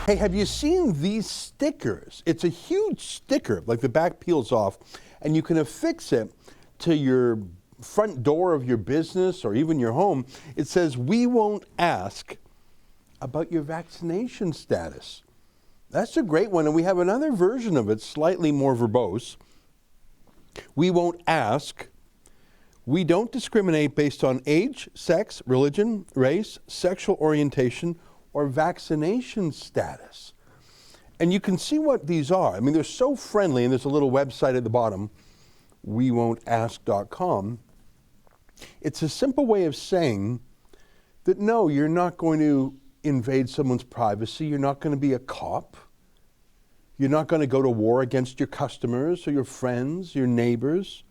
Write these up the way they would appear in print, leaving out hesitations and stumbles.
Hey, have you seen these stickers? It's a huge sticker, like the back peels off, and you can affix it to your front door of your business or even your home. It says, "We won't ask about your vaccination status." That's a great one, and we have another version of it, slightly more verbose. "We won't ask. We don't discriminate based on age, sex, religion, race, sexual orientation, or vaccination status." And you can see what these are. I mean, they're so friendly, and there's a little website at the bottom, wewon'task.com. It's a simple way of saying that no, you're not going to invade someone's privacy. You're not going to be a cop. You're not going to go to war against your customers or your friends, your neighbors,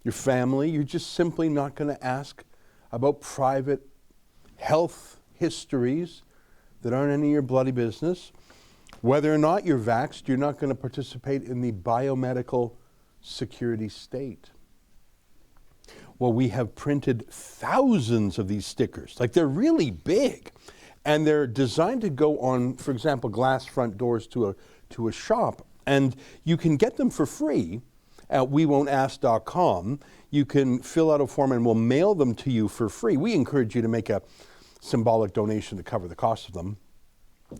your family. You're just simply not going to ask about private health histories that aren't any of your bloody business. Whether or not you're vaxxed, you're not going to participate in the biomedical security state. Well, we have printed thousands of these stickers. Like, they're really big. And they're designed to go on, for example, glass front doors to a shop. And you can get them for free at wewon'task.com. You can fill out a form and we'll mail them to you for free. We encourage you to make a symbolic donation to cover the cost of them.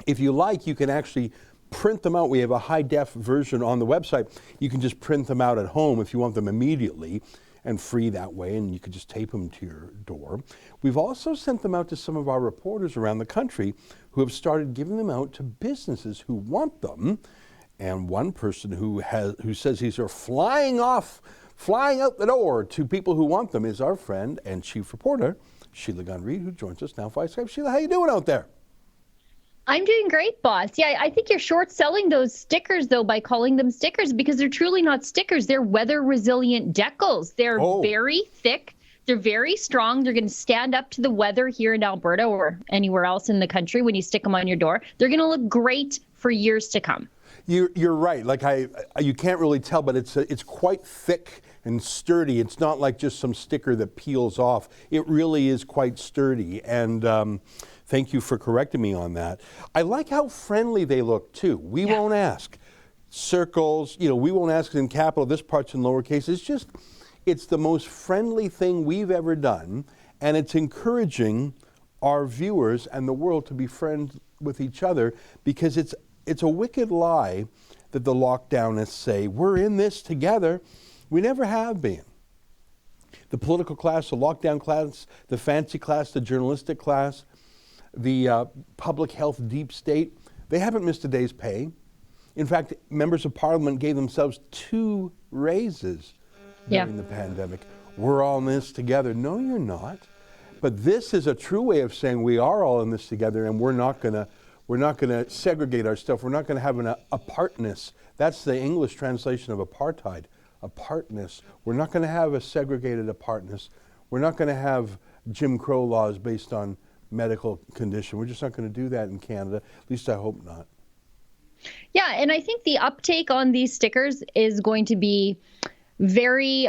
If you like, you can actually print them out. We have a high-def version on the website. You can just print them out at home if you want them immediately and free that way, and you can just tape them to your door. We've also sent them out to some of our reporters around the country who have started giving them out to businesses who want them. And one person who says these are flying out the door to people who want them is our friend and chief reporter, Sheila Gunn, Reid, who joins us now via Skype. Sheila, how you doing out there? I'm doing great, boss. Yeah, I think you're short selling those stickers, though, by calling them stickers, because they're truly not stickers. They're weather-resilient decals. They're very thick. They're very strong. They're going to stand up to the weather here in Alberta or anywhere else in the country when you stick them on your door. They're going to look great for years to come. You're right. Like you can't really tell, but it's quite thick and sturdy. It's not like just some sticker that peels off. It really is quite sturdy. And thank you for correcting me on that. I like how friendly they look too. We won't ask. Circles, we won't ask in capital. This part's in lowercase. It's the most friendly thing we've ever done, and it's encouraging our viewers and the world to be friends with each other, because it's a wicked lie that the lockdownists say, we're in this together. We never have been. The political class, the lockdown class, the fancy class, the journalistic class, the public health deep state, they haven't missed a day's pay. In fact, members of parliament gave themselves 2 raises during the pandemic. We're all in this together. No, you're not. But this is a true way of saying we are all in this together, and we're not going to segregate our stuff. We're not going to have an apartness. That's the English translation of apartheid, apartness. We're not going to have a segregated apartness. We're not going to have Jim Crow laws based on medical condition. We're just not going to do that in Canada. At least I hope not. Yeah, and I think the uptake on these stickers is going to be very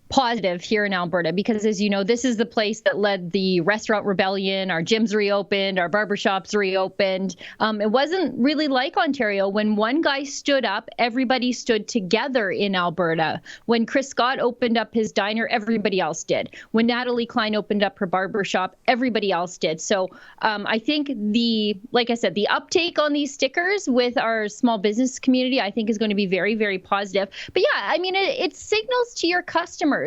positive here in Alberta, because, as you know, this is the place that led the restaurant rebellion. Our gyms reopened, our barbershops reopened. It wasn't really like Ontario. When one guy stood up, everybody stood together in Alberta. When Chris Scott opened up his diner, everybody else did. When Natalie Klein opened up her barbershop, everybody else did. So I think like I said, the uptake on these stickers with our small business community, I think, is going to be very, very positive. But yeah, I mean, it signals to your customers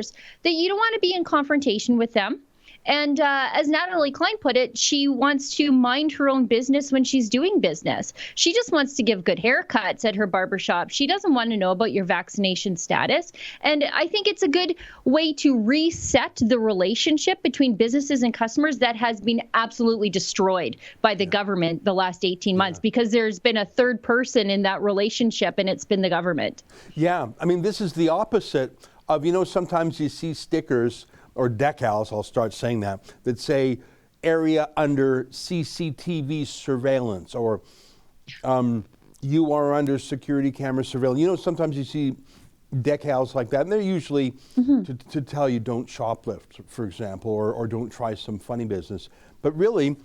that you don't want to be in confrontation with them. And as Natalie Klein put it, she wants to mind her own business when she's doing business. She just wants to give good haircuts at her barbershop. She doesn't want to know about your vaccination status. And I think it's a good way to reset the relationship between businesses and customers that has been absolutely destroyed by the government the last 18 months, because there's been a third person in that relationship, and it's been the government. Yeah, I mean, this is the opposite of, sometimes you see stickers or decals, I'll start saying that say area under CCTV surveillance, or you are under security camera surveillance. Sometimes you see decals like that, and they're usually to tell you don't shoplift, for example, or don't try some funny business. But really,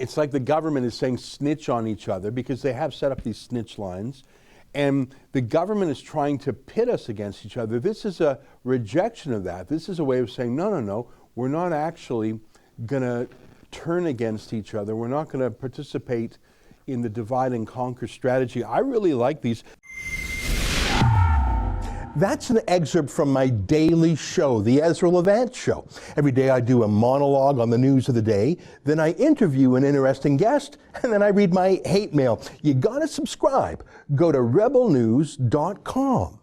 It's like the government is saying snitch on each other because they have set up these snitch lines. And the government is trying to pit us against each other. This is a rejection of that. This is a way of saying, no, we're not actually going to turn against each other. We're not going to participate in the divide and conquer strategy. I really like these. That's an excerpt from my daily show, the Ezra Levant Show. Every day I do a monologue on the news of the day, then I interview an interesting guest, and then I read my hate mail. You gotta subscribe. Go to rebelnews.com.